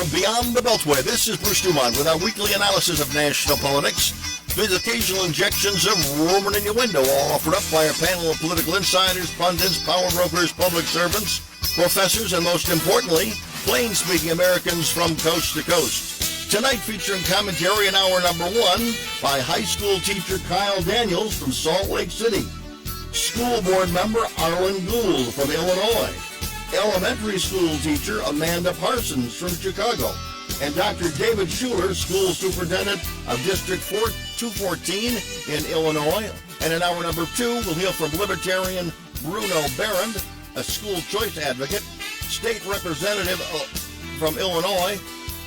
From beyond the Beltway, this is Bruce DuMont with our weekly analysis of national politics. With occasional injections of rumor in your window, all offered up by a panel of political insiders, pundits, power brokers, public servants, professors, and most importantly, plain-speaking Americans from coast to coast. Tonight featuring commentary in hour number one by high school teacher Kyle Daniels from Salt Lake City, school board member Arlen Gould from Illinois, elementary school teacher Amanda Parsons from Chicago, and Dr. David Schuler, school superintendent of District 214 in Illinois. And in hour number two, we'll hear from Libertarian Bruno Barron, a school choice advocate, state representative from Illinois,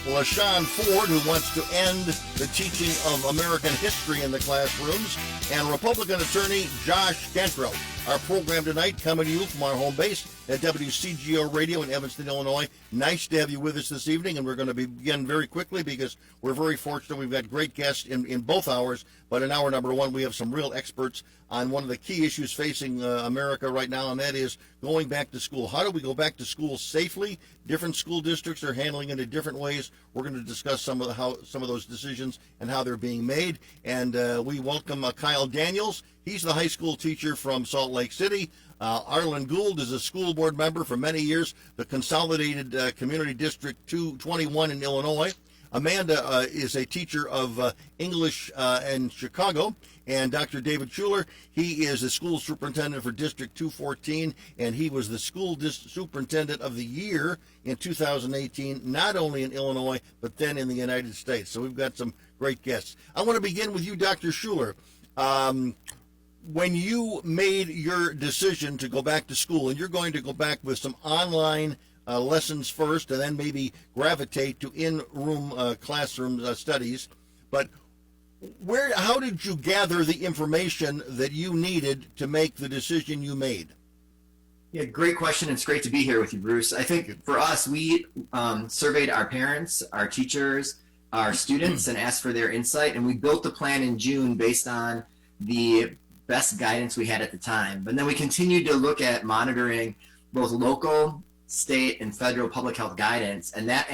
LaShawn Ford, who wants to end the teaching of American history in the classrooms, and Republican attorney Josh Cantrell. Our program tonight coming to you from our home base at WCGO Radio in Evanston, Illinois. Nice to have you with us this evening, and we're going to begin very quickly because we're very fortunate. We've got great guests in both hours, but in hour number one, we have some real experts on one of the key issues facing America right now, and that is going back to school. How do we go back to school safely? Different school districts are handling it in different ways. We're going to discuss some of those decisions and how they're being made, and we welcome Kyle Daniels. He's the high school teacher from Salt Lake City. Arlen Gould is a school board member for many years, the Consolidated Community District 221 in Illinois. Amanda is a teacher of English in Chicago. And Dr. David Schuler, he is the school superintendent for District 214, and he was the school superintendent of the year in 2018, not only in Illinois, but then in the United States. So we've got some great guests. I want to begin with you, Dr. Schuler. When you made your decision to go back to school, and you're going to go back with some online lessons first, and then maybe gravitate to in-room classroom studies, but how did you gather the information that you needed to make the decision you made? Yeah, great question. It's great to be here with you, Bruce. I think for us, we surveyed our parents, our teachers, our students, and asked for their insight, and we built the plan in June based on the best guidance we had at the time. But then we continued to look at monitoring both local, state, and federal public health guidance, and that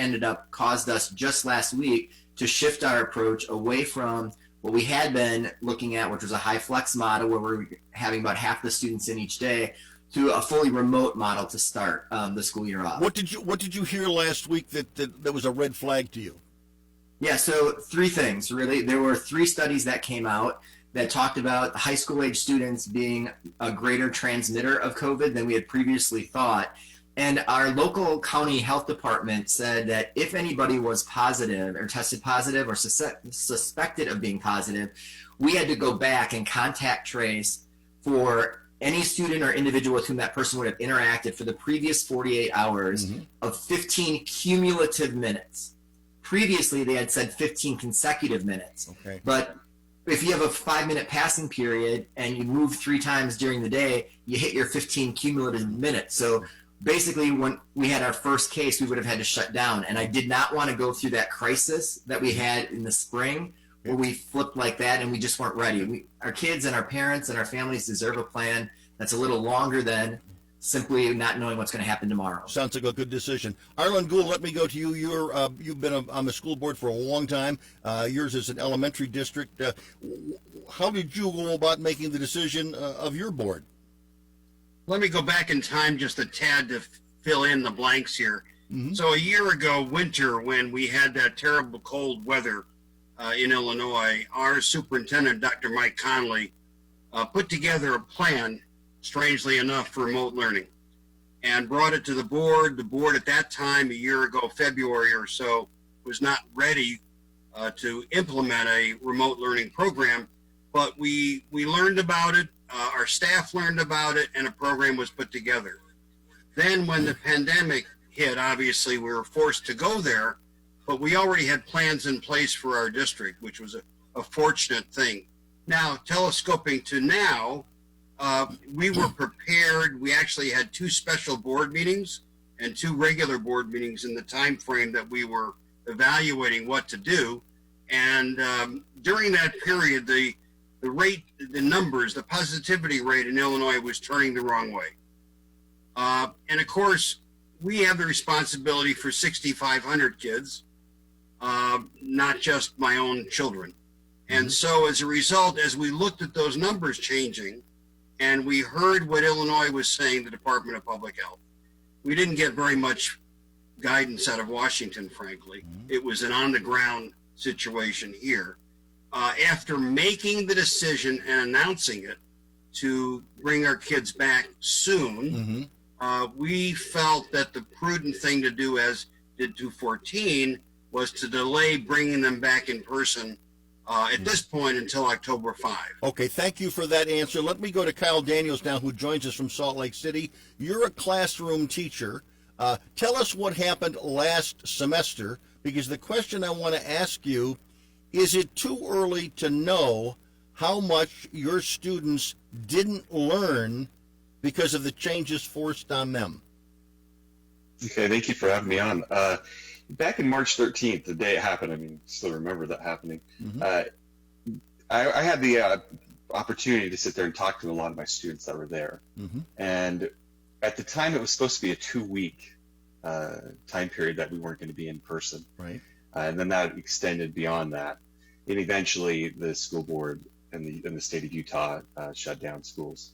caused us just last week to shift our approach away from what we had been looking at, which was a high flex model where we're having about half the students in each day, to a fully remote model to start the school year off. What did you hear last week that was a red flag to you? Yeah, so three things really. There were three studies that came out that talked about high school age students being a greater transmitter of COVID than we had previously thought. And our local county health department said that if anybody was positive or tested positive or suspected of being positive, we had to go back and contact trace for any student or individual with whom that person would have interacted for the previous 48 hours of 15 cumulative minutes. Previously, they had said 15 consecutive minutes. Okay. But if you have a 5-minute passing period and you move 3 times during the day, you hit your 15 cumulative minutes. So basically, when we had our first case, we would have had to shut down. And I did not want to go through that crisis that we had in the spring where we flipped like that and we just weren't ready. Our kids and our parents and our families deserve a plan that's a little longer than simply not knowing what's going to happen tomorrow. Sounds like a good decision. Arlen Gould, let me go to you. You've been on the school board for a long time. Yours is an elementary district. How did you go about making the decision of your board? Let me go back in time just a tad to fill in the blanks here. So a year ago, winter, when we had that terrible cold weather in Illinois, our superintendent, Dr. Mike Conley, put together a plan, strangely enough, for remote learning and brought it to the board. The board at that time, a year ago, February or so, was not ready to implement a remote learning program, but we learned about it. Our staff learned about it, and a program was put together. Then when the pandemic hit, obviously we were forced to go there, but we already had plans in place for our district, which was a fortunate thing. Now, telescoping to now, we were prepared. We actually had 2 special board meetings and 2 regular board meetings in the time frame that we were evaluating what to do. And during that period, the numbers, the positivity rate in Illinois was turning the wrong way. And of course, we have the responsibility for 6,500 kids, not just my own children. And so as a result, as we looked at those numbers changing and we heard what Illinois was saying, the Department of Public Health, we didn't get very much guidance out of Washington, frankly. It was an on-the-ground situation here. After making the decision and announcing it to bring our kids back soon, we felt that the prudent thing to do, as did 214, was to delay bringing them back in person at this point until October 5. Okay, thank you for that answer. Let me go to Kyle Daniels now, who joins us from Salt Lake City. You're a classroom teacher. Tell us what happened last semester, because the question I want to ask you, is it too early to know how much your students didn't learn because of the changes forced on them? Okay, thank you for having me on. Back in March 13th, the day it happened, I mean, still remember that happening. I had the opportunity to sit there and talk to a lot of my students that were there. And at the time, it was supposed to be a 2-week time period that we weren't going to be in person. Right. And then that extended beyond that. And eventually, the school board and the state of Utah shut down schools.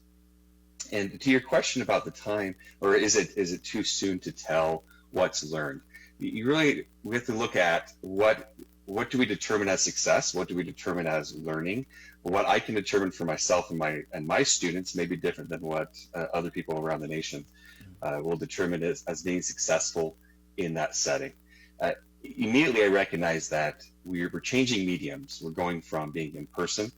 And to your question about the time, or is it too soon to tell what's learned? We have to look at what do we determine as success? What do we determine as learning? What I can determine for myself and my students may be different than what other people around the nation will determine as being successful in that setting. Immediately, I recognize that we're changing mediums. We're going from being in person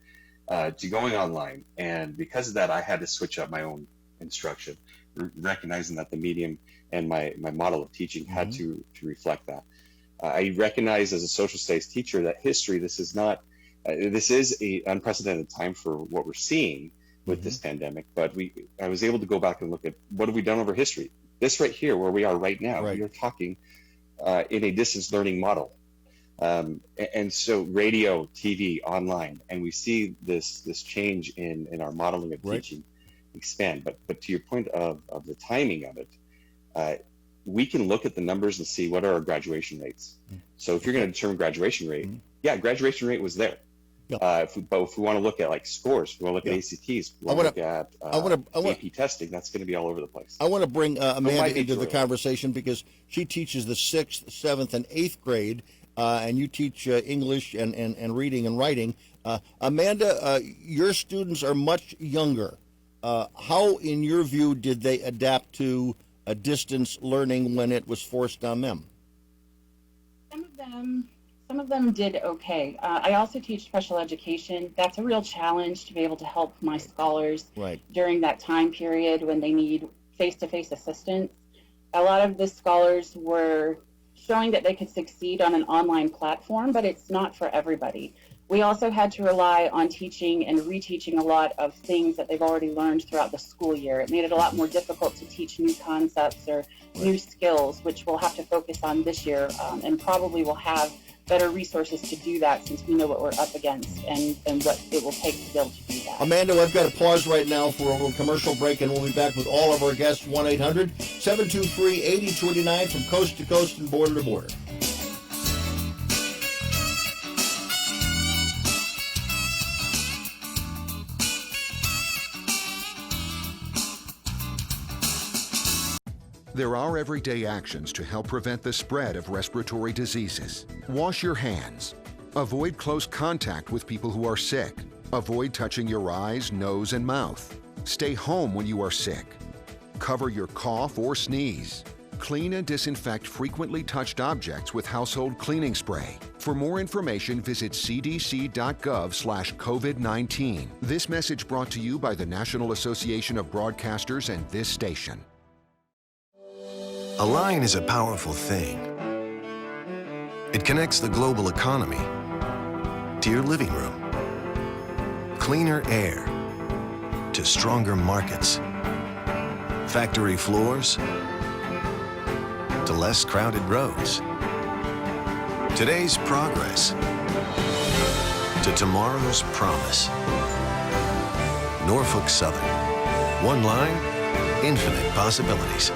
to going online. And because of that, I had to switch up my own instruction, recognizing that the medium and my model of teaching had to reflect that. I recognize as a social studies teacher that history, this is an unprecedented time for what we're seeing with this pandemic, but I was able to go back and look at what have we done over history. This right here, where we are right now, we are talking in a distance learning model. And so radio, TV, online, and we see this change in our modeling of teaching expand. But to your point of the timing of it, we can look at the numbers and see what are our graduation rates. So if you're going to determine graduation rate, graduation rate was there. But if we want to look at like scores, we want to look at ACTs, we want to look at AP testing, that's going to be all over the place. I want to bring Amanda into the conversation because she teaches the 6th, 7th, and 8th grade, and you teach English and reading and writing. Amanda, your students are much younger. How, in your view, did they adapt to distance learning when it was forced on them? Some of them did okay. I also teach special education. That's a real challenge to be able to help my scholars during that time period when they need face-to-face assistance. A lot of the scholars were showing that they could succeed on an online platform, but it's not for everybody. We also had to rely on teaching and reteaching a lot of things that they've already learned throughout the school year. It made it a lot more difficult to teach new concepts or new skills, which we'll have to focus on this year, and probably will have better resources to do that since we know what we're up against and what it will take to be able to do that. Amanda, I've got to pause right now for a little commercial break, and we'll be back with all of our guests, 1-800-723-8029 from coast to coast and border to border. There are everyday actions to help prevent the spread of respiratory diseases. Wash your hands. Avoid close contact with people who are sick. Avoid touching your eyes, nose, and mouth. Stay home when you are sick. Cover your cough or sneeze. Clean and disinfect frequently touched objects with household cleaning spray. For more information, visit cdc.gov/COVID-19. This message brought to you by the National Association of Broadcasters and this station. A line is a powerful thing. It connects the global economy to your living room, cleaner air to stronger markets, factory floors to less crowded roads, today's progress to tomorrow's promise. Norfolk Southern. One line, infinite possibilities.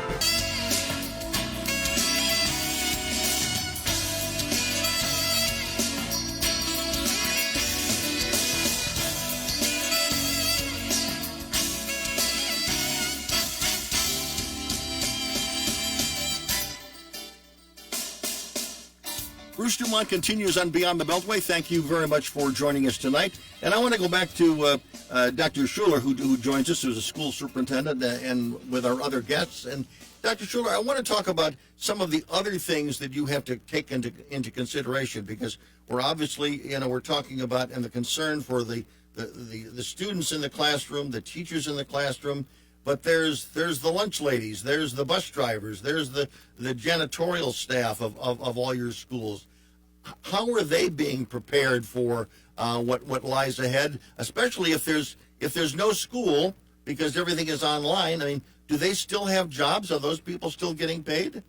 Bruce DuMont continues on Beyond the Beltway. Thank you very much for joining us tonight. And I want to go back to Dr. Schuler, who joins us as a school superintendent, and with our other guests. And Dr. Schuler, I want to talk about some of the other things that you have to take into consideration, because we're obviously, we're talking about and the concern for the students in the classroom, the teachers in the classroom, but there's the lunch ladies, there's the bus drivers, there's the janitorial staff of all your schools. How are they being prepared for what lies ahead, especially if there's no school because everything is online? I mean, do they still have jobs? Are those people still getting paid?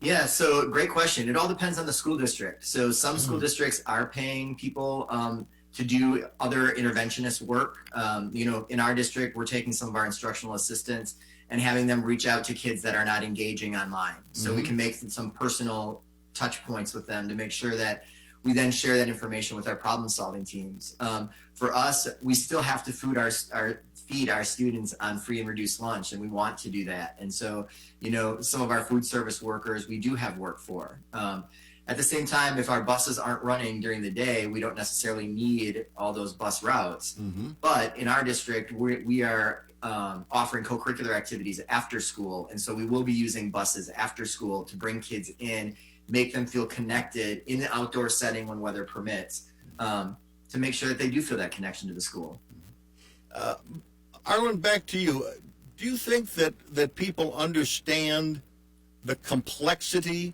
Yeah, so great question. It all depends on the school district. So some school districts are paying people to do other interventionist work. In our district, we're taking some of our instructional assistants and having them reach out to kids that are not engaging online. So we can make some personal touch points with them to make sure that we then share that information with our problem solving teams. For us, we still have to feed our students on free and reduced lunch, and we want to do that. And so, some of our food service workers, we do have work for. At the same time, if our buses aren't running during the day, we don't necessarily need all those bus routes. But in our district, we are offering co-curricular activities after school. And so we will be using buses after school to bring kids in, make them feel connected in the outdoor setting when weather permits, to make sure that they do feel that connection to the school. Arlen, back to you. Do you think that people understand the complexity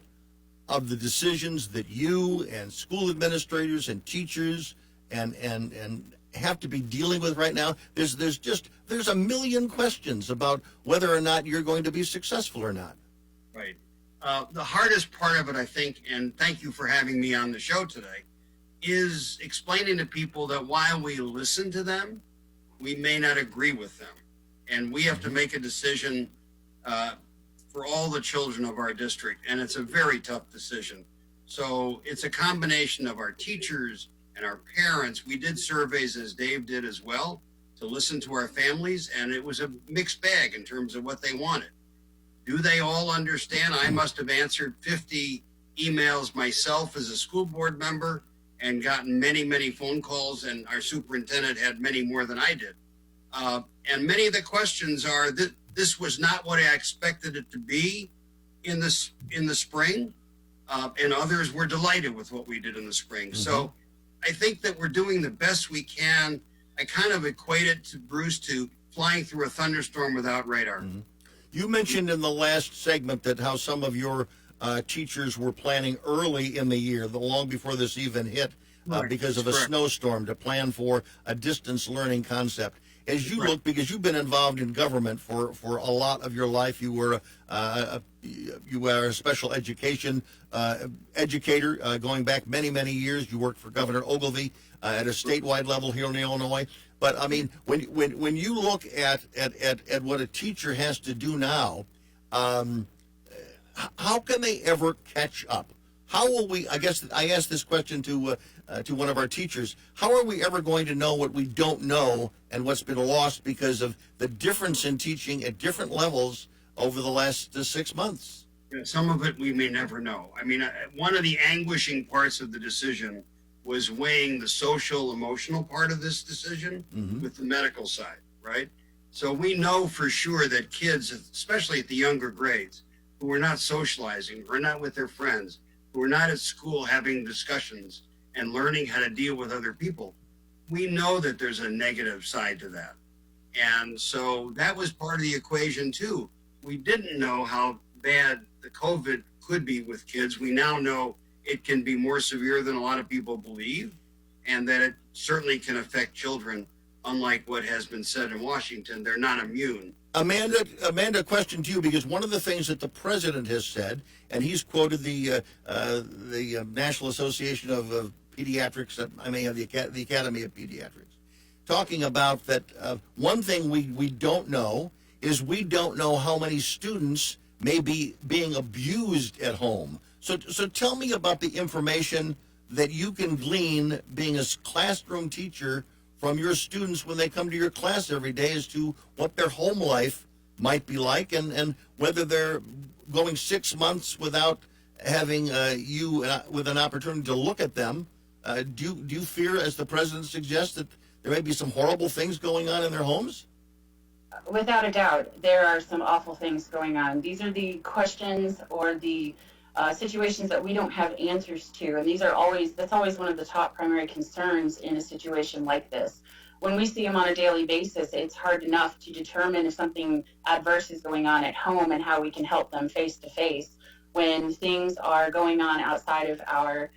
of the decisions that you and school administrators and teachers and have to be dealing with right now? There's a million questions about whether or not you're going to be successful or not. Right. The hardest part of it, I think, and thank you for having me on the show today, is explaining to people that while we listen to them, we may not agree with them. And we have to make a decision for all the children of our district, and it's a very tough decision. So it's a combination of our teachers and our parents. We did surveys, as Dave did as well, to listen to our families, and it was a mixed bag in terms of what they wanted. Do they all understand? I must have answered 50 emails myself as a school board member and gotten many, many phone calls, and our superintendent had many more than I did. And many of the questions are that this was not what I expected it to be in the spring, and others were delighted with what we did in the spring. So I think that we're doing the best we can. I kind of equate it to, Bruce, to flying through a thunderstorm without radar. You mentioned in the last segment that how some of your teachers were planning early in the year, long before this even hit, because of a snowstorm, to plan for a distance learning concept. As you look, because you've been involved in government for a lot of your life, you were a special education educator going back many, many years. You worked for Governor Ogilvy at a statewide level here in Illinois. But I mean, when you look at what a teacher has to do now, how can they ever catch up? How will we? I guess I asked this question to one of our teachers. How are we ever going to know what we don't know and what's been lost because of the difference in teaching at different levels over the last 6 months? Some of it we may never know. I mean, one of the anguishing parts of the decision was weighing the social, emotional part of this decision with the medical side, right? So we know for sure that kids, especially at the younger grades, who are not socializing, who are not with their friends, who are not at school having discussions and learning how to deal with other people, we know that there's a negative side to that. And so that was part of the equation too. We didn't know how bad the COVID could be with kids. We now know it can be more severe than a lot of people believe, and that it certainly can affect children, unlike what has been said in Washington. They're not immune. Amanda, question to you, because one of the things that the president has said, and he's quoted the National Association of Pediatrics, I may have the Academy of Pediatrics, talking about that one thing we don't know is we don't know how many students may be being abused at home. So tell me about the information that you can glean being a classroom teacher from your students when they come to your class every day as to what their home life might be like, and whether they're going 6 months without having you with an opportunity to look at them. Do you fear, as the president suggests, that there may be some horrible things going on in their homes? Without a doubt, there are some awful things going on. These are the questions or the situations that we don't have answers to, and that's always one of the top primary concerns in a situation like this. When we see them on a daily basis, it's hard enough to determine if something adverse is going on at home and how we can help them face to face. When things are going on outside of our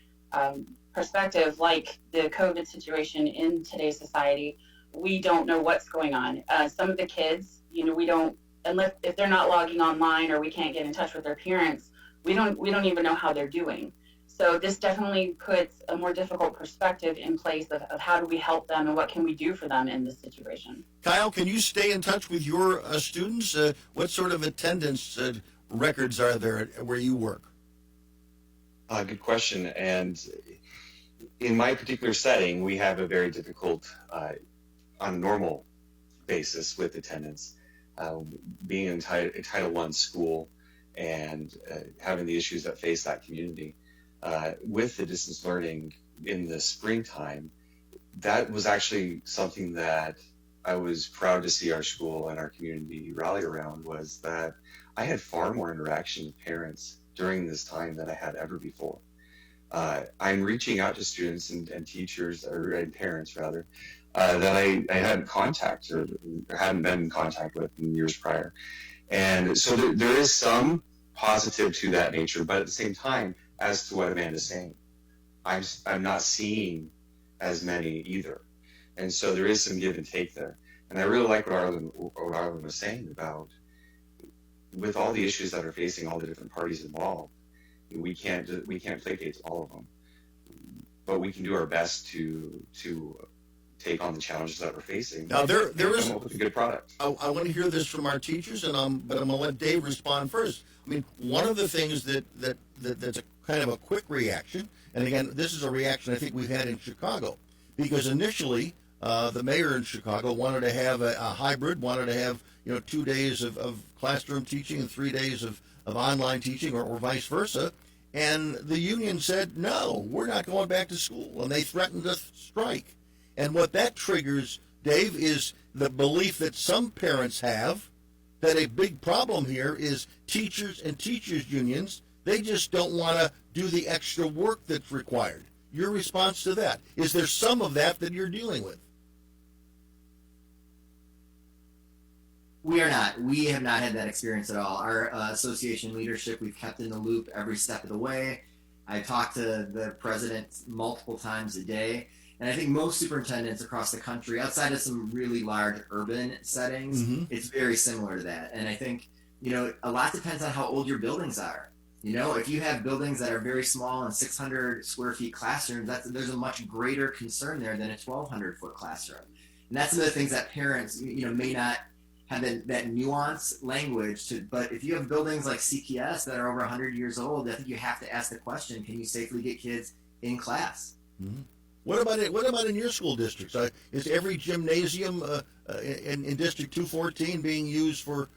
perspective, like the COVID situation in today's society, we don't know what's going on. Some of the kids, we don't, unless if they're not logging online or we can't get in touch with their parents, we don't even know how they're doing. So this definitely puts a more difficult perspective in place of how do we help them and what can we do for them in this situation. Kyle, can you stay in touch with your students? What sort of attendance records are there where you work? Good question. And in my particular setting, we have a very difficult, on a normal basis with attendance. Being in Title I school and having the issues that face that community. With the distance learning in the springtime, that was actually something that I was proud to see our school and our community rally around, was that I had far more interaction with parents during this time than I had ever before. I'm reaching out to students and teachers, and parents rather, that I hadn't contacted or hadn't been in contact with in years prior. And so there is some positive to that nature, but at the same time, as to what Amanda's saying, I'm not seeing as many either. And so there is some give and take there. And I really like what Arlen was saying about, with all the issues that are facing all the different parties involved, we can't placate all of them, but we can do our best to take on the challenges that we're facing. Now there is come up with a good product. I want to hear this from our teachers, but I'm going to let Dave respond first. I mean, one of the things that's a kind of a quick reaction, and again, this is a reaction I think we've had in Chicago, because initially the mayor in Chicago wanted to have a hybrid, wanted to have 2 days of classroom teaching and 3 days of online teaching, or vice versa. And the union said, no, we're not going back to school, and they threatened to strike. And what that triggers, Dave, is the belief that some parents have that a big problem here is teachers and teachers unions. They just don't want to do the extra work that's required. Your response to that? Is there some of that you're dealing with? We are not. We have not had that experience at all. Our association leadership, we've kept in the loop every step of the way. I talked to the president multiple times a day. And I think most superintendents across the country, outside of some really large urban settings, it's very similar to that. And I think, a lot depends on how old your buildings are. If you have buildings that are very small and 600 square feet classrooms, there's a much greater concern there than a 1,200-foot classroom. And that's some of the things that parents, may not have that nuanced language to. But if you have buildings like CPS that are over 100 years old, I think you have to ask the question: can you safely get kids in class? Mm-hmm. What about in your school districts? Is every gymnasium in District 214 being used for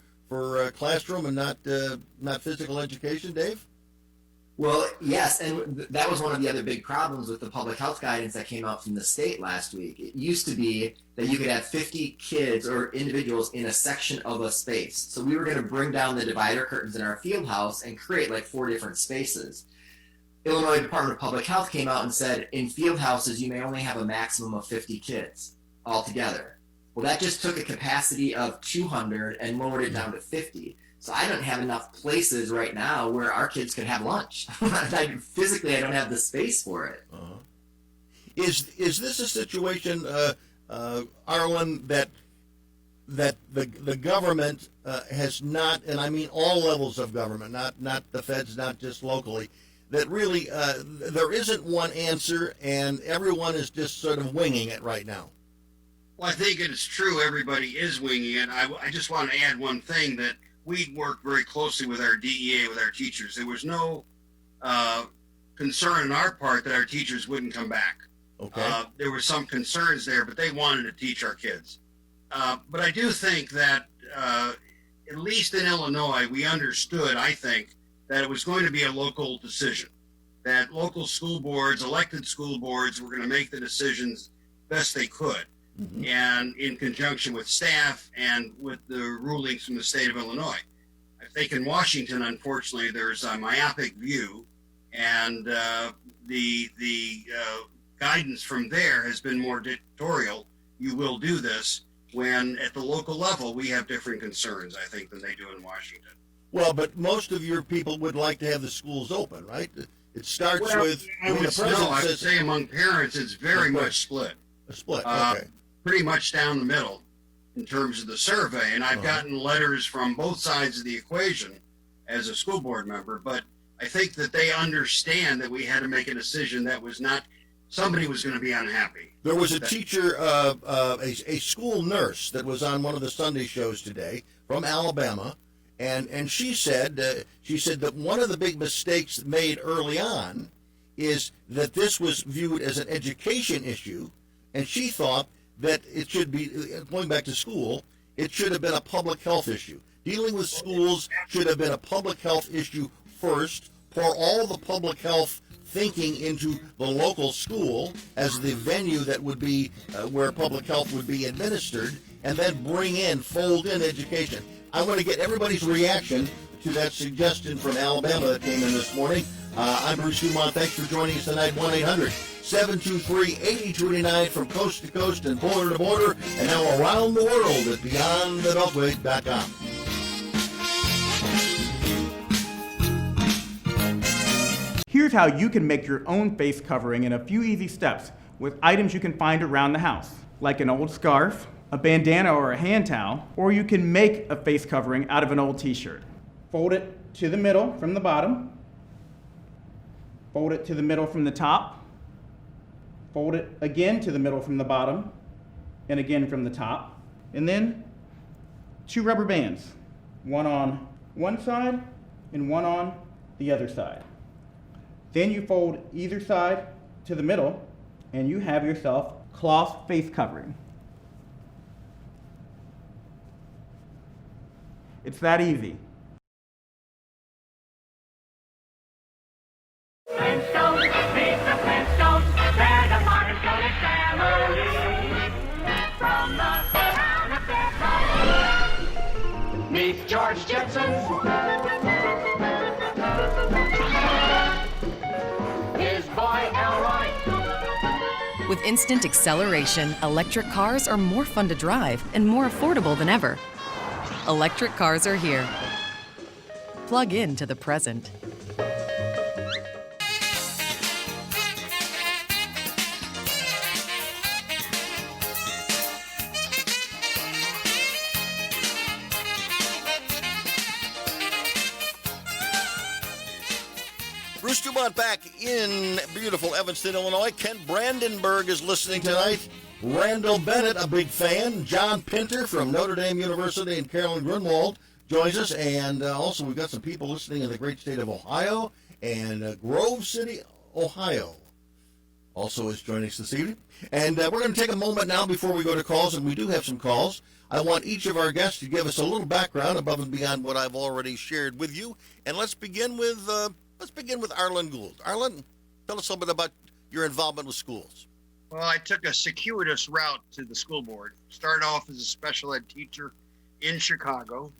classroom and not physical education, Dave? Well, yes, and that was one of the other big problems with the public health guidance that came out from the state last week. It used to be that you could have 50 kids or individuals in a section of a space. So we were going to bring down the divider curtains in our field house and create like 4 different spaces. Illinois Department of Public Health came out and said, in field houses, you may only have a maximum of 50 kids altogether. Well, that just took a capacity of 200 and lowered it down to 50. So I don't have enough places right now where our kids could have lunch. Physically, I don't have the space for it. Uh-huh. Is this a situation, Arlen, that the government has not, and I mean all levels of government, not the feds, not just locally, that really there isn't one answer and everyone is just sort of winging it right now? Well, I think it's true. Everybody is winging it. I just want to add one thing, that we worked very closely with our DEA, with our teachers. There was no concern on our part that our teachers wouldn't come back. Okay. There were some concerns there, but they wanted to teach our kids. But I do think that, at least in Illinois, we understood, I think, that it was going to be a local decision, that local school boards, elected school boards, were going to make the decisions best they could, and in conjunction with staff and with the rulings from the state of Illinois. I think in Washington, unfortunately, there's a myopic view, and the guidance from there has been more dictatorial. You will do this, when at the local level we have different concerns, I think, than they do in Washington. Well, but most of your people would like to have the schools open, right? It starts with I would say among parents it's very much split. A split, okay. Pretty much down the middle in terms of the survey, and I've gotten letters from both sides of the equation as a school board member, but I think that they understand that we had to make a decision that was not, somebody was going to be unhappy. There was a teacher, a school nurse that was on one of the Sunday shows today from Alabama, and she said that one of the big mistakes made early on is that this was viewed as an education issue, and she thought that it should be, going back to school, it should have been a public health issue. Dealing with schools should have been a public health issue first, pour all the public health thinking into the local school as the venue that would be where public health would be administered, and then fold in education. I want to get everybody's reaction to that suggestion from Alabama that came in this morning. I'm Bruce DuMont. Thanks for joining us tonight. 1-800-723-8289 from coast to coast and border to border, and now around the world at BeyondTheBeltway.com. Here's how you can make your own face covering in a few easy steps with items you can find around the house, like an old scarf, a bandana or a hand towel, or you can make a face covering out of an old t-shirt. Fold it to the middle from the bottom, fold it to the middle from the top, fold it again to the middle from the bottom, and again from the top, and then 2 rubber bands, one on one side and one on the other side. Then you fold either side to the middle, and you have yourself cloth face covering. It's that easy. Flintstones, meet the Flintstones, they're the modern Sonic family. From the town of Beltway, meet George Jetson. His boy Elroy. With instant acceleration, electric cars are more fun to drive and more affordable than ever. Electric cars are here. Plug in to the present. Bruce DuMont back in beautiful Evanston, Illinois. Kent Brandenburg is listening tonight. Randall Bennett, a big fan. John Pinter from Notre Dame University and Carolyn Grunwald joins us. And also we've got some people listening in the great state of Ohio. And Grove City, Ohio also is joining us this evening. And we're going to take a moment now before we go to calls, and we do have some calls. I want each of our guests to give us a little background above and beyond what I've already shared with you. And let's begin with Arlen Gould. Arlen, tell us a little bit about your involvement with schools. Well, I took a circuitous route to the school board. Started off as a special ed teacher in Chicago,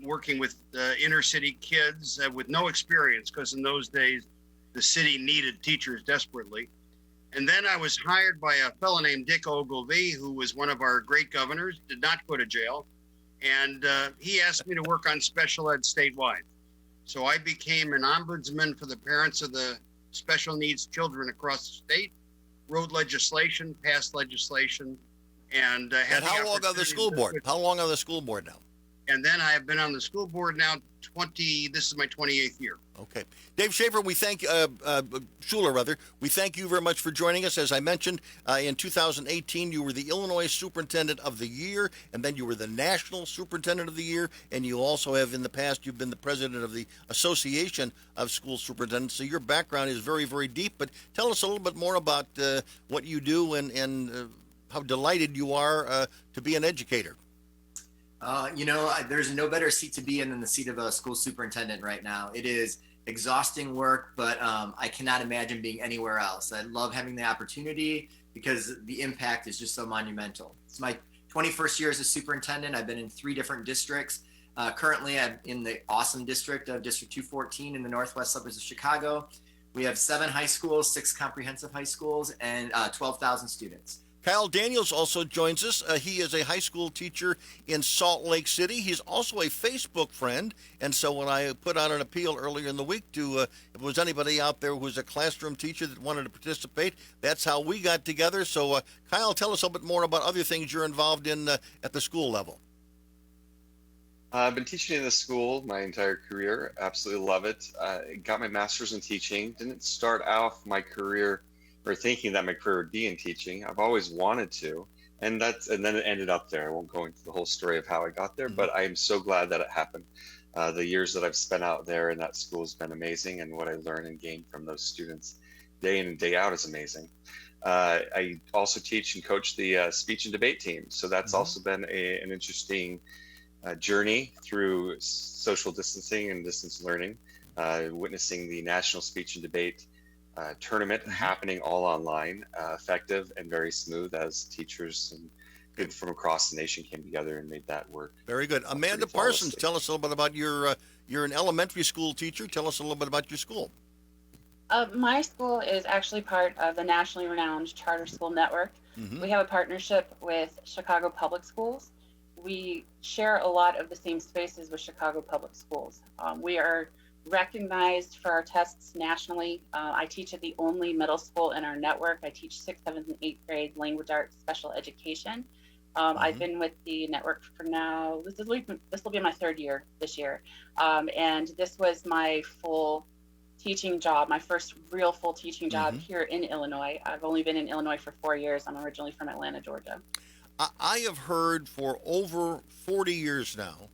working with inner city kids with no experience, because in those days the city needed teachers desperately. And then I was hired by a fellow named Dick Ogilvy, who was one of our great governors, did not go to jail. And he asked me to work on special ed statewide. So I became an ombudsman for the parents of the special needs children across the state, wrote legislation, passed legislation, and had. And how long on the school board? How long on the school board now? And then I have been on the school board now this is my 28th year. Okay. Dave Schaefer, we thank, Schuler rather, we thank you very much for joining us. As I mentioned, in 2018, you were the Illinois Superintendent of the Year, and then you were the National Superintendent of the Year, and you also have in the past, you've been the president of the Association of School Superintendents. So your background is very, very deep, but tell us a little bit more about what you do and how delighted you are to be an educator. There's no better seat to be in than the seat of a school superintendent right now. It is exhausting work, but I cannot imagine being anywhere else. I love having the opportunity because the impact is just so monumental. It's my 21st year as a superintendent. I've been in 3 different districts. Currently, I'm in the awesome district of District 214 in the northwest suburbs of Chicago. We have 7 high schools, 6 comprehensive high schools, and 12,000 students. Kyle Daniels also joins us. He is a high school teacher in Salt Lake City. He's also a Facebook friend. And so when I put out an appeal earlier in the week to if there was anybody out there who was a classroom teacher that wanted to participate, that's how we got together. So Kyle, tell us a bit more about other things you're involved in at the school level. I've been teaching in the school my entire career. Absolutely love it. Got my master's in teaching. Didn't start off my career or thinking that my career would be in teaching. I've always wanted to, and then it ended up there. I won't go into the whole story of how I got there, but I am so glad that it happened. The years that I've spent out there in that school has been amazing, and what I learned and gained from those students day in and day out is amazing. I also teach and coach the speech and debate team, so that's also been an interesting journey through social distancing and distance learning, witnessing the National Speech and Debate tournament happening all online, effective and very smooth as teachers and people from across the nation came together and made that work. Very good. Amanda Parsons, tell us a little bit about you're an elementary school teacher. Tell us a little bit about your school. My school is actually part of the nationally renowned charter school network. We have a partnership with Chicago Public Schools. We share a lot of the same spaces with Chicago Public Schools. We are recognized for our tests nationally. I teach at the only middle school in our network. I teach 6th, 7th, and 8th grade language arts special education. I've been with the network for now, this will be my 3rd year this year. And this was my full teaching job, my first real full teaching job here in Illinois. I've only been in Illinois for 4 years. I'm originally from Atlanta, Georgia. I have heard for over 40 years now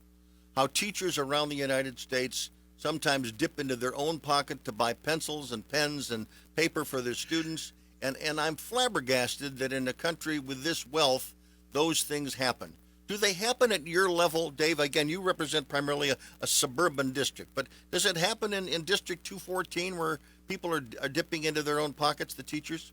how teachers around the United States sometimes dip into their own pocket to buy pencils and pens and paper for their students. And I'm flabbergasted that in a country with this wealth, those things happen. Do they happen at your level, Dave? Again, you represent primarily a suburban district, but does it happen in District 214 where people are dipping into their own pockets, the teachers?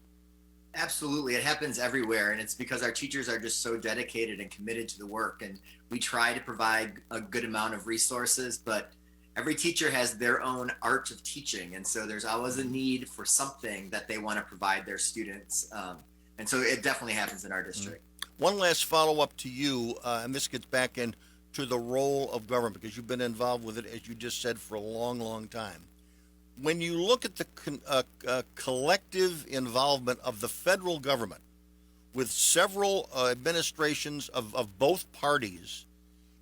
Absolutely. It happens everywhere. And it's because our teachers are just so dedicated and committed to the work. And we try to provide a good amount of resources, but every teacher has their own art of teaching. And so there's always a need for something that they want to provide their students. And so it definitely happens in our district. One last follow-up to you, and this gets back into the role of government, because you've been involved with it, as you just said, for a long, long time. When you look at the collective involvement of the federal government with several administrations of both parties,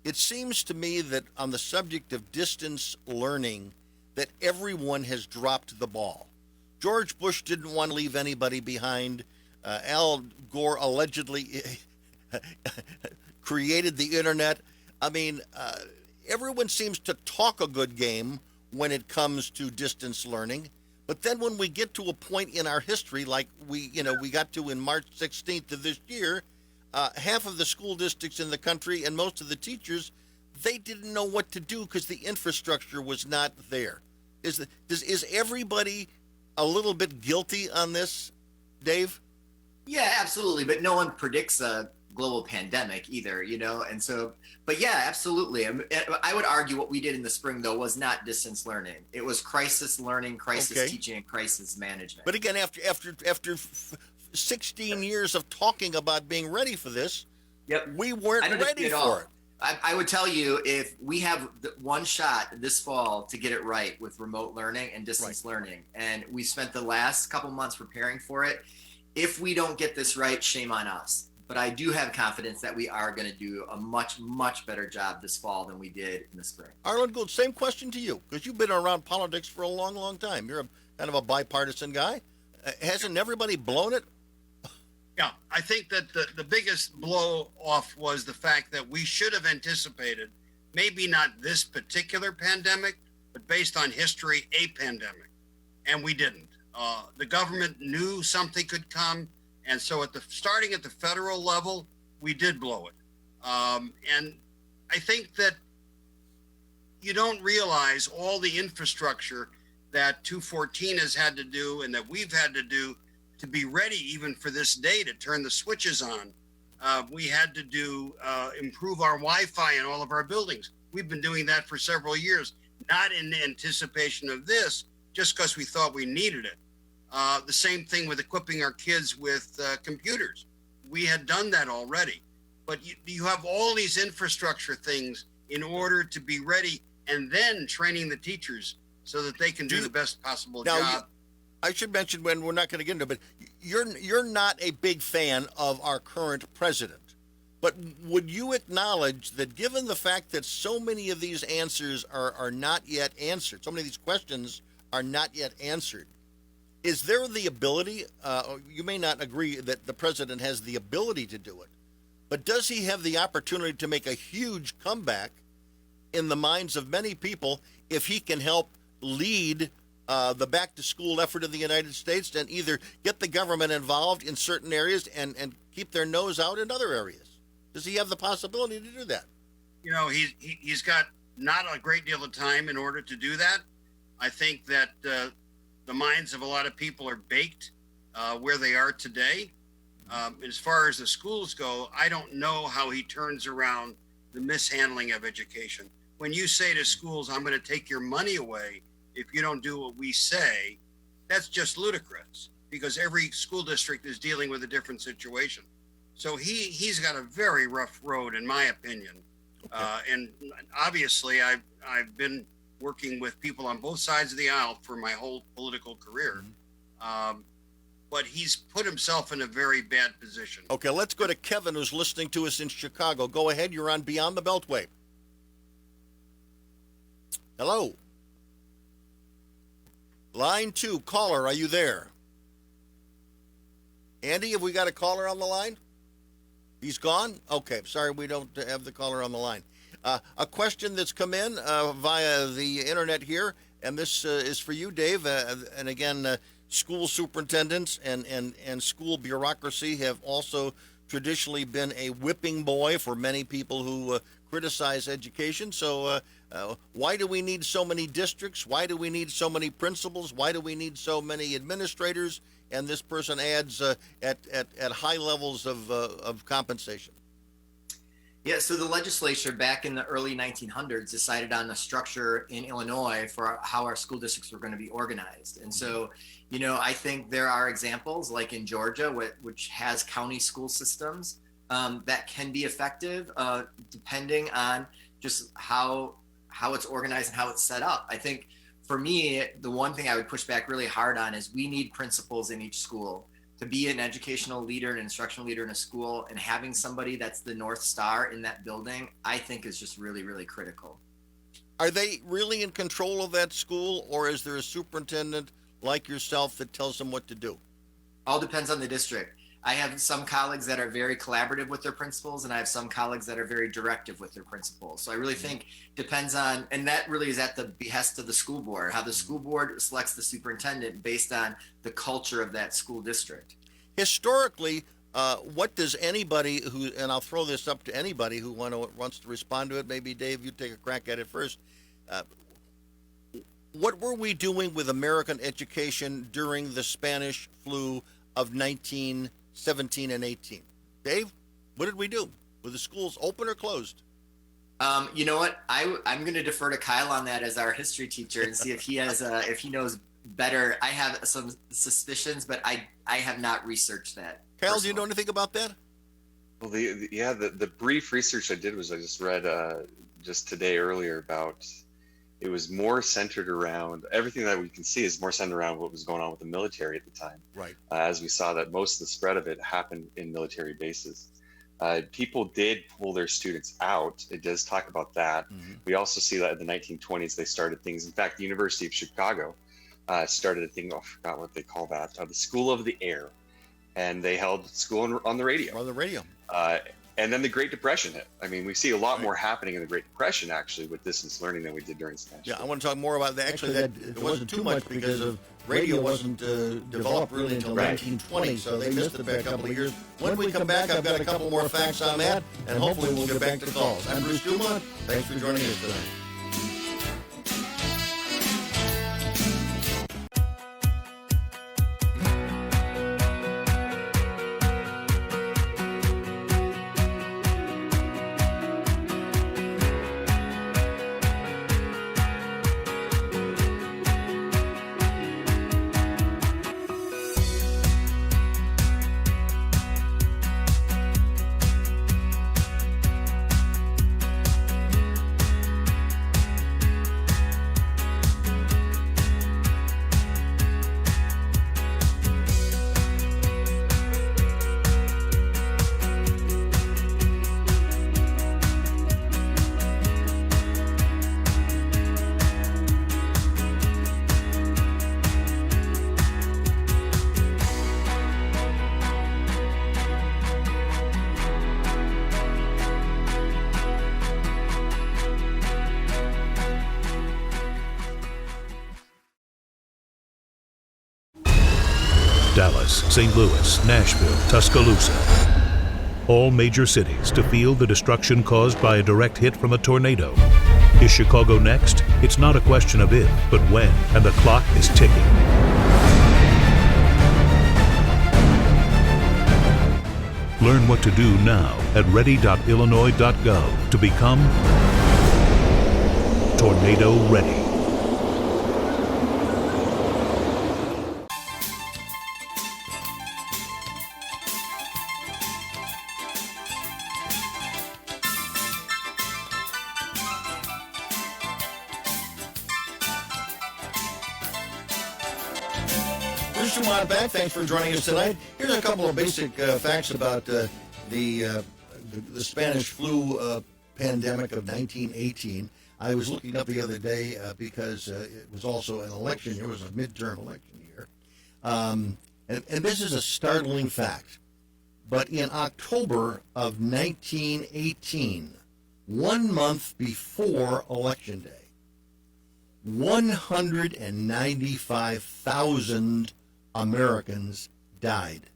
it seems to me that on the subject of distance learning, that everyone has dropped the ball. George Bush didn't want to leave anybody behind. Al Gore allegedly created the internet. I mean, everyone seems to talk a good game when it comes to distance learning. But then when we get to a point in our history, like we got to in March 16th of this year, half of the school districts in the country and most of the teachers, they didn't know what to do because the infrastructure was not there. Is everybody a little bit guilty on this, Dave? Yeah, absolutely. But no one predicts a global pandemic either, and so, but yeah, absolutely. I would argue what we did in the spring, though, was not distance learning. It was crisis learning, crisis teaching, and crisis management. But again, after 16 years of talking about being ready for this, we weren't ready for it. I would tell you, if we have one shot this fall to get it right with remote learning and distance learning, and we spent the last couple months preparing for it, if we don't get this right, shame on us. But I do have confidence that we are going to do a much, much better job this fall than we did in the spring. Arlen Gould, same question to you, because you've been around politics for a long, long time. You're kind of a bipartisan guy. Hasn't everybody blown it? Yeah, I think that the biggest blow off was the fact that we should have anticipated, maybe not this particular pandemic, but based on history, a pandemic. And we didn't. The government knew something could come. And so starting at the federal level, we did blow it. And I think that you don't realize all the infrastructure that 214 has had to do and that we've had to do to be ready even for this day to turn the switches on. We had to do improve our Wi-Fi in all of our buildings. We've been doing that for several years, not in anticipation of this, just because we thought we needed it. The same thing with equipping our kids with computers. We had done that already, but you have all these infrastructure things in order to be ready, and then training the teachers so that they can do the best possible job. I should mention, when we're not going to get into it, but you're not a big fan of our current president. But would you acknowledge that given the fact that so many of these answers are not yet answered, so many of these questions are not yet answered, is there the ability, you may not agree that the president has the ability to do it, but does he have the opportunity to make a huge comeback in the minds of many people if he can help lead the back-to-school effort in the United States and either get the government involved in certain areas and keep their nose out in other areas? Does he have the possibility to do that? You know, he's got not a great deal of time in order to do that. I think that the minds of a lot of people are baked where they are today. As far as the schools go, I don't know how he turns around the mishandling of education. When you say to schools, I'm going to take your money away if you don't do what we say, that's just ludicrous, because every school district is dealing with a different situation. So he's got a very rough road, in my opinion. Okay. And obviously, I've been working with people on both sides of the aisle for my whole political career. Mm-hmm. But he's put himself in a very bad position. Okay, let's go to Kevin, who's listening to us in Chicago. Go ahead. You're on Beyond the Beltway. Hello. Line 2, caller, are you there? Andy, have we got a caller on the line? He's gone? Okay, sorry, we don't have the caller on the line. A question that's come in via the internet here, and this is for you, Dave. And again, school superintendents and school bureaucracy have also traditionally been a whipping boy for many people who criticize education. So why do we need so many districts? Why do we need so many principals? Why do we need so many administrators? And this person adds at high levels of compensation. Yeah, so the legislature back in the early 1900s decided on a structure in Illinois for how our school districts were going to be organized. And so, you know, I think there are examples like in Georgia, which has county school systems that can be effective depending on just how it's organized and how it's set up. I think for me, the one thing I would push back really hard on is we need principals in each school. To be an educational leader, an instructional leader in a school, and having somebody that's the North Star in that building, I think is just really, really critical. Are they really in control of that school, or is there a superintendent like yourself that tells them what to do? All depends on the district. I have some colleagues that are very collaborative with their principals, and I have some colleagues that are very directive with their principals. So I really think depends on, and that really is at the behest of the school board, how the school board selects the superintendent based on the culture of that school district. Historically, what does anybody who, and I'll throw this up to anybody who wants to respond to it, maybe Dave, you take a crack at it first. What were we doing with American education during the Spanish flu of 1917 and 18? Dave, what did we do? Were the schools open or closed? You know what? I'm going to defer to Kyle on that as our history teacher and see if he has if he knows better. I have some suspicions, but I have not researched that. Kyle, do you know anything about that? Well, the brief research I did was I just read just today earlier about it was more centered around everything that we can see is more centered around what was going on with the military at the time. Right. As we saw that most of the spread of it happened in military bases. People did pull their students out. It does talk about that. Mm-hmm. We also see that in the 1920s, they started things. In fact, the University of Chicago started a thing, I forgot what they call that, the School of the Air. And they held school on the radio. On the radio. And then the Great Depression hit. I mean, we see a lot more happening in the Great Depression, actually, with distance learning than we did during Spanish. Yeah, I want to talk more about that. Actually, that it wasn't too much because of radio wasn't developed really until 1920, so they missed it by a couple of years. When we come back, I've got a couple more facts on that, and hopefully we'll get back to calls. I'm Bruce DuMont. Thanks for joining us tonight. Dallas, St. Louis, Nashville, Tuscaloosa. All major cities to feel the destruction caused by a direct hit from a tornado. Is Chicago next? It's not a question of if, but when, and the clock is ticking. Learn what to do now at ready.illinois.gov to become tornado ready. Bruce DuMont back. Thanks for joining us tonight. Here's a couple of basic facts about the Spanish flu pandemic of 1918. I was looking up the other day because it was also an election year. It was a midterm election year. And this is a startling fact. But in October of 1918, 1 month before Election Day, 195,000 Americans died.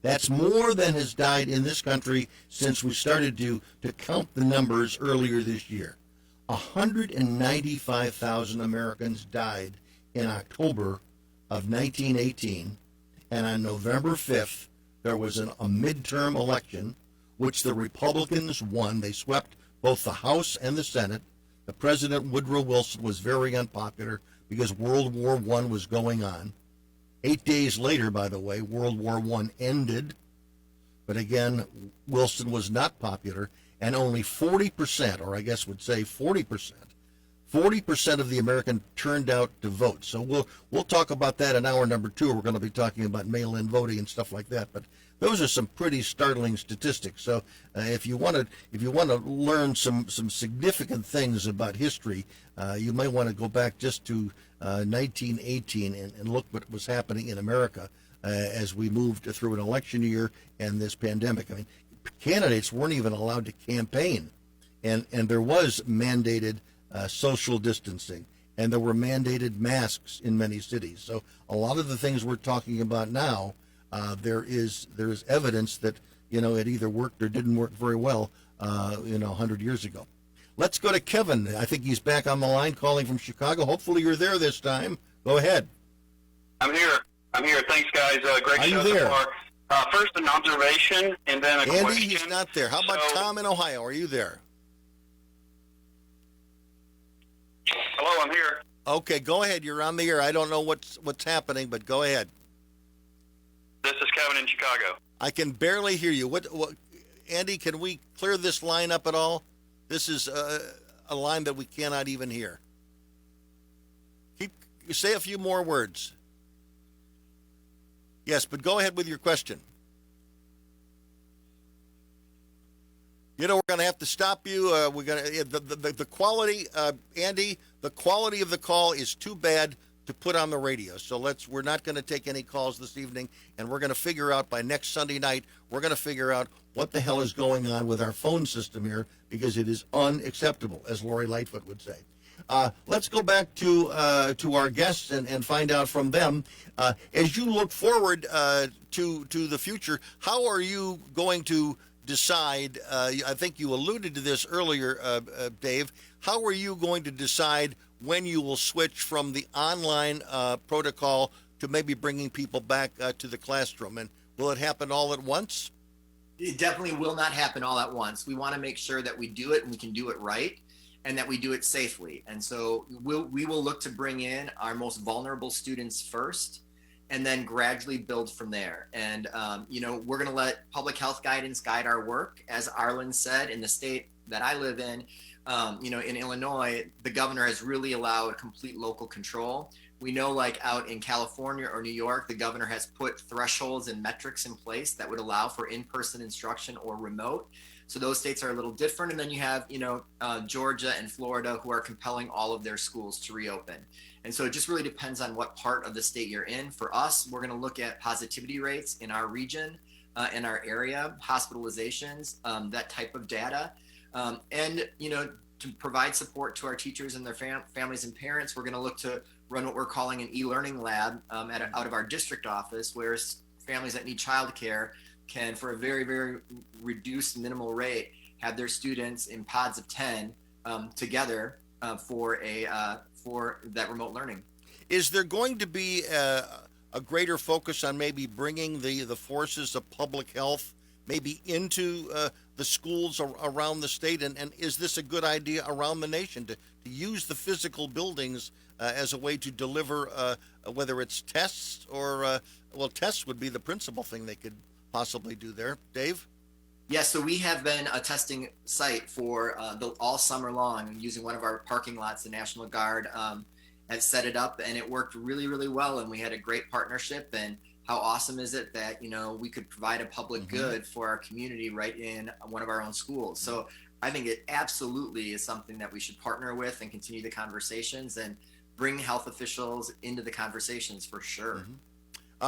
That's more than has died in this country since we started to count the numbers earlier this year. 195,000 Americans died in October of 1918, and on November 5th, there was a midterm election, which the Republicans won. They swept both the House and the Senate. The President, Woodrow Wilson, was very unpopular because World War I was going on. 8 days later, by the way, World War I ended. But again, Wilson was not popular, and only 40%, or I guess would say 40% of the American turned out to vote. So we'll talk about that in hour number 2. We're going to be talking about mail-in voting and stuff like that. But those are some pretty startling statistics. So if you want to learn some significant things about history, you might want to go back just to 1918 and look what was happening in America as we moved through an election year and this pandemic. I mean, candidates weren't even allowed to campaign, and there was mandated social distancing, and there were mandated masks in many cities. So a lot of the things we're talking about now, there is evidence that it either worked or didn't work very well 100 years ago. Let's go to Kevin. I think he's back on the line calling from Chicago. Hopefully you're there this time. Go ahead. I'm here. Thanks, guys. Great show so far. First, an observation, and then a question. Andy, he's not there. How about Tom in Ohio? Are you there? Hello, I'm here. Okay, go ahead. You're on the air. I don't know what's happening, but go ahead. This is Kevin in Chicago. I can barely hear you. What Andy, can we clear this line up at all? This is a line that we cannot even hear. Say a few more words. Yes, but go ahead with your question. We're going to have to stop you. We're going to the quality, Andy. The quality of the call is too bad to put on the radio. So we're not going to take any calls this evening, and we're going to figure out by next Sunday night. We're going to figure out what the hell is going on with our phone system here, because it is unacceptable, as Lori Lightfoot would say. Let's go back to our guests and find out from them. As you look forward to the future, how are you going to decide? I think you alluded to this earlier, Dave. How are you going to decide when you will switch from the online protocol to maybe bringing people back to the classroom? And will it happen all at once? It definitely will not happen all at once. We want to make sure that we do it and we can do it right, and that we do it safely. And so we will look to bring in our most vulnerable students first, and then gradually build from there. And, we're going to let public health guidance guide our work. As Arlen said, in the state that I live in Illinois, the governor has really allowed complete local control. We know, like out in California or New York, the governor has put thresholds and metrics in place that would allow for in-person instruction or remote. So those states are a little different. And then you have, Georgia and Florida, who are compelling all of their schools to reopen. And so it just really depends on what part of the state you're in. For us, we're going to look at positivity rates in our region, in our area, hospitalizations, that type of data. And to provide support to our teachers and their families and parents, we're going to look to run what we're calling an e-learning lab out of our district office, where families that need childcare can, for a very, very reduced minimal rate, have their students in pods of 10 together for that remote learning. Is there going to be a greater focus on maybe bringing the forces of public health maybe into the schools around the state? And is this a good idea around the nation to use the physical buildings as a way to deliver, whether it's tests or, tests would be the principal thing they could possibly do there. Dave? Yes, so we have been a testing site for all summer long, using one of our parking lots. The National Guard has set it up, and it worked really, really well. And we had a great partnership. And how awesome is it that, we could provide a public good for our community right in one of our own schools. So I think it absolutely is something that we should partner with and continue the conversations and bring health officials into the conversations for sure.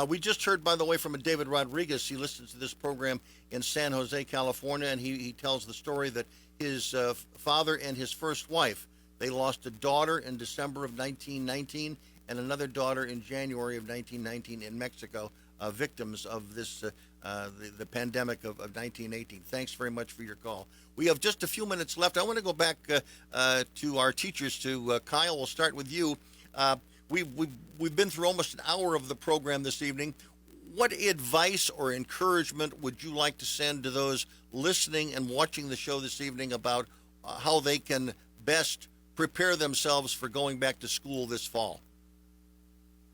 We just heard, by the way, from a David Rodriguez. He listens to this program in San Jose, California, and he tells the story that his father and his first wife, they lost a daughter in December of 1919 and another daughter in January of 1919 in Mexico, victims of this the pandemic of 1918. Thanks very much for your call. We have just a few minutes left. I want to go back to our teachers. To Kyle, we'll start with you. We've been through almost an hour of the program this evening. What advice or encouragement would you like to send to those listening and watching the show this evening about how they can best prepare themselves for going back to school this fall?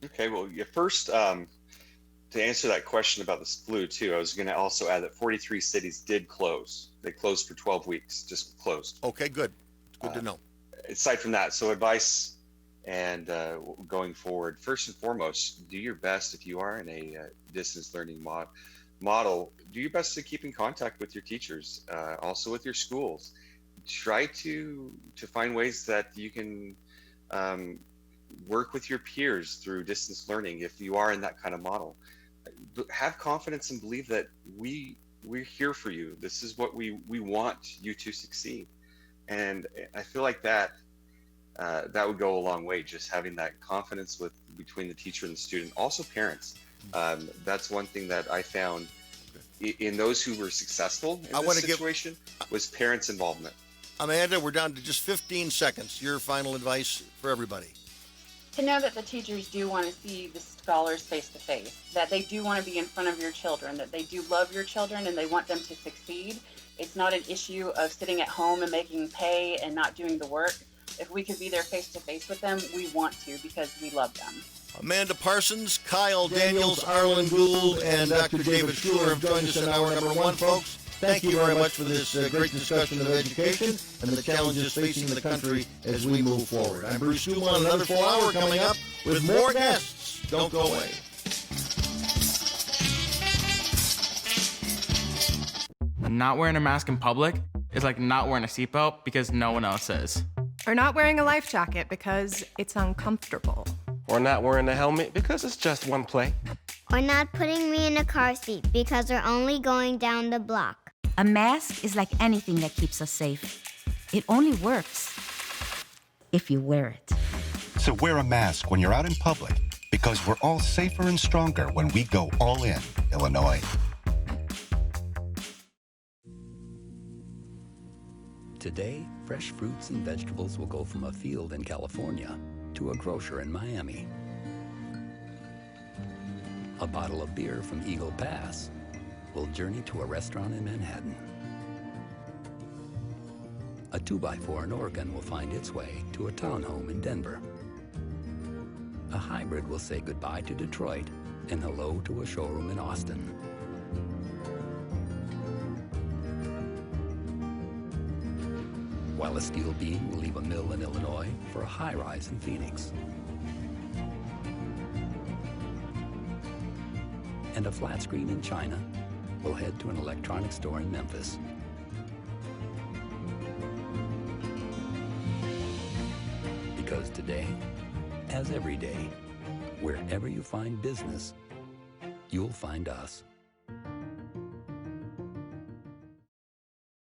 Okay, well, first, to answer that question about the flu too, I was going to also add that 43 cities did close. They closed for 12 weeks, just closed. Okay, good. Good to know. Aside from that, so advice and going forward, first and foremost, do your best if you are in a distance learning model. Do your best to keep in contact with your teachers, also with your schools. Try to find ways that you can work with your peers through distance learning if you are in that kind of model. Have confidence and believe that we're here for you. This is what we want you to succeed. And I feel like that would go a long way, just having that confidence between the teacher and the student. Also parents. That's one thing that I found in those who were successful in this situation was parents' involvement. Amanda, we're down to just 15 seconds. Your final advice for everybody. To know that the teachers do want to see the scholars face to face, that they do want to be in front of your children, that they do love your children and they want them to succeed. It's not an issue of sitting at home and making pay and not doing the work. If we could be there face to face with them, we want to because we love them. Amanda Parsons, Kyle Daniels, Arlen Gould, and Dr. David Schuler have joined us in hour number one, folks. Thank you very much for this great discussion of education and the challenges facing the country as we move forward. I'm Bruce DuMont. Another full hour coming up with more guests. Don't go away. Not wearing a mask in public is like not wearing a seatbelt because no one else is. Or not wearing a life jacket because it's uncomfortable. Or not wearing a helmet because it's just one play. Or not putting me in a car seat because we're only going down the block. A mask is like anything that keeps us safe. It only works if you wear it. So wear a mask when you're out in public, because we're all safer and stronger when we go all in, Illinois. Today, fresh fruits and vegetables will go from a field in California to a grocer in Miami. A bottle of beer from Eagle Pass will journey to a restaurant in Manhattan. A 2x4 in Oregon will find its way to a townhome in Denver. A hybrid will say goodbye to Detroit and hello to a showroom in Austin. While a steel beam will leave a mill in Illinois for a high-rise in Phoenix. And a flat screen in China will head to an electronics store in Memphis. Because today, as every day, wherever you find business, you'll find us.